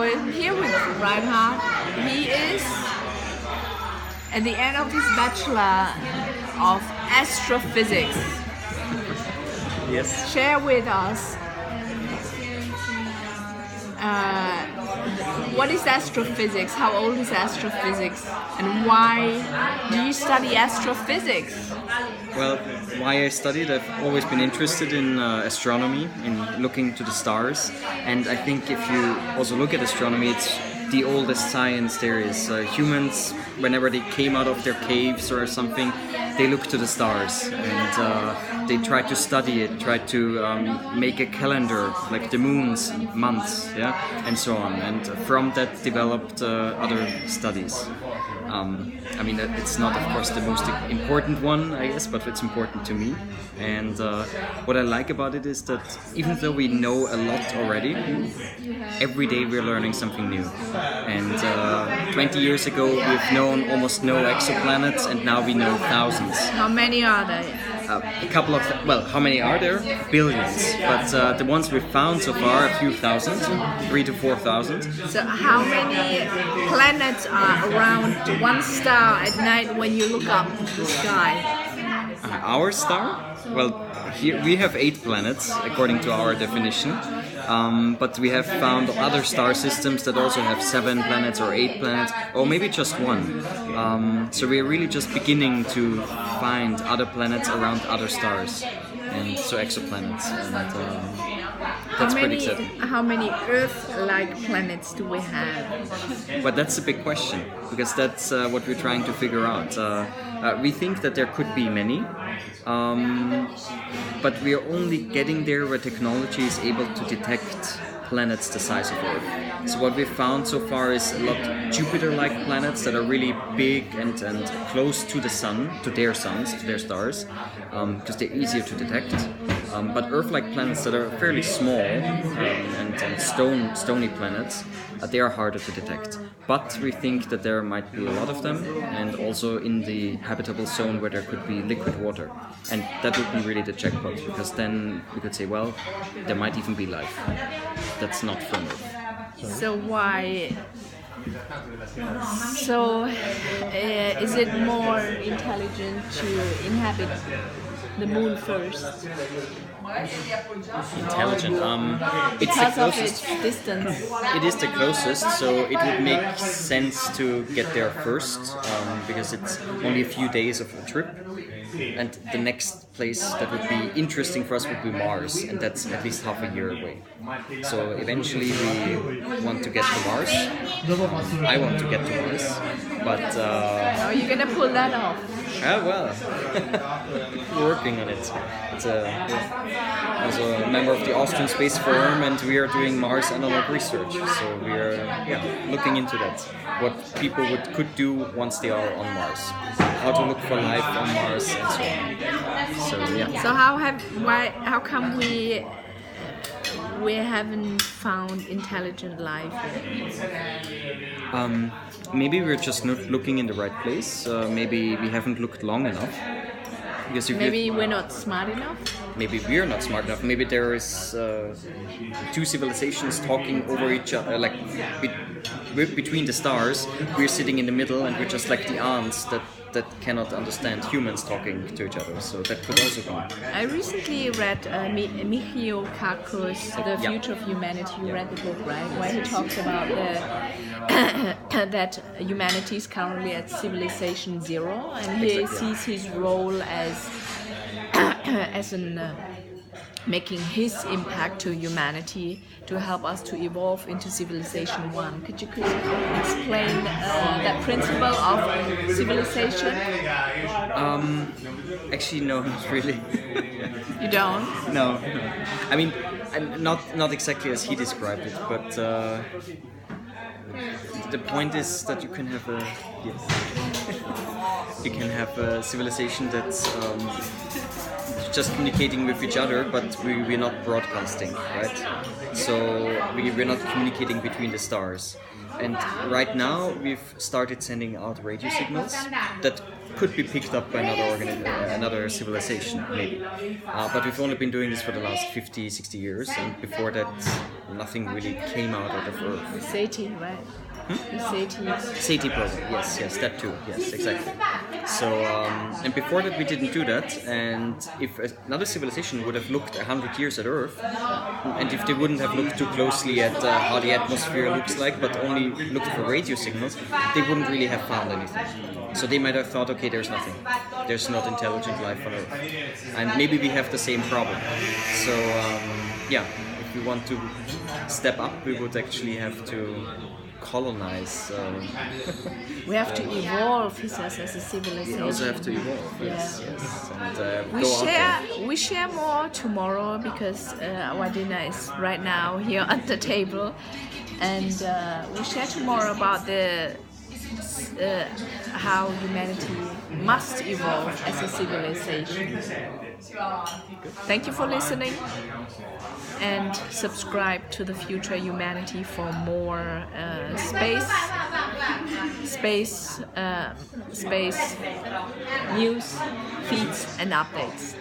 I'm here with Reinhard. He is at the end of his Bachelor of Astrophysics. Yes. Share with us what is astrophysics? How old is astrophysics? And why do you study astrophysics? Well, why I studied, I've always been interested in astronomy, in looking to the stars. And I think if you also look at astronomy, it's the oldest science there is. Humans, whenever they came out of their caves or something, they looked to the stars and they tried to study it, tried to make a calendar, like the moon's months, yeah, and so on. And from that developed other studies. I mean, it's not, of course, the most important one, I guess, but it's important to me. And what I like about it is that even though we know a lot already, every day we're learning something new. And 20 years ago, we've known almost no exoplanets, and now we know thousands. How many are there? A couple of, how many are there? Billions. But the ones we've found so far, a few thousand, 3,000 to 4,000. So how many planets are around one star at night when you look up the sky? Our star? Well, here we have 8 planets according to our definition. But we have found other star systems that also have 7 planets or 8 planets, or maybe just 1. So we're really just beginning to find other planets around other stars, and so exoplanets. And that's pretty exciting. How many Earth-like planets do we have? But that's a big question, because that's what we're trying to figure out. We think that there could be many, but we are only getting there where technology is able to detect planets the size of Earth. So what we've found so far is a lot Jupiter-like planets that are really big and close to the sun, to their suns, to their stars, because they're easier to detect. But Earth-like planets that are fairly small and stony planets, they are harder to detect. But we think that there might be a lot of them, and also in the habitable zone where there could be liquid water. And that would be really the jackpot, because then we could say, well, there might even be life that's not from Earth. So why? So is it more intelligent to inhabit the moon first? Intelligent. It's the Because of closest. its distance. It is the closest, so it would make sense to get there first, because it's only a few days of a trip. And the next place that would be interesting for us would be Mars, and that's at least half a year away. So eventually we want to get to Mars. I want to get to Mars, but How are you gonna pull that off? well, we're working on it. It's as a member of the Austrian Space Forum, and we are doing Mars analog research. So we are looking into that. What people could do once they are on Mars, how to look for life on Mars, and so on. So yeah. So how come we haven't found intelligent life yet? Maybe we're just not looking in the right place. Maybe we haven't looked long enough. Because Maybe we're not smart enough? Maybe we're not smart enough. Maybe there is 2 civilizations talking over each other, like between the stars. We're sitting in the middle, and we're just like the ants that cannot understand humans talking to each other. So that could also be. I recently read Michio Kaku's The Future of Humanity. You read the book, right? Where he talks about that humanity is currently at civilization 0, and he sees his role as an making his impact to humanity to help us to evolve into civilization 1. Could you explain that principle of civilization? Actually, no, not really. You don't? No. I mean, not exactly as he described it, but the point is that you can have a civilization that's just communicating with each other, but we're not broadcasting, right? So we're not communicating between the stars. And right now we've started sending out radio signals that could be picked up by another civilization, maybe. But we've only been doing this for the last 50, 60 years, and before that nothing really came out of Earth. SETI, right? The SETI program, yes, that too, yes, exactly. So, and before that we didn't do that, and if another civilization would have looked 100 years at Earth, and if they wouldn't have looked too closely at how the atmosphere looks like, but only looked for radio signals, they wouldn't really have found anything. So they might have thought, okay, there's nothing. There's not intelligent life on Earth. And maybe we have the same problem. So, yeah, if we want to step up, we would actually have to colonize. We have to evolve, he says, as a civilization. We also have to evolve, yes. And we share more tomorrow because our dinner is right now here at the table, and we share tomorrow about how humanity must evolve as a civilization. Thank you for listening, and subscribe to the Future Humanity for more space news, feeds and updates.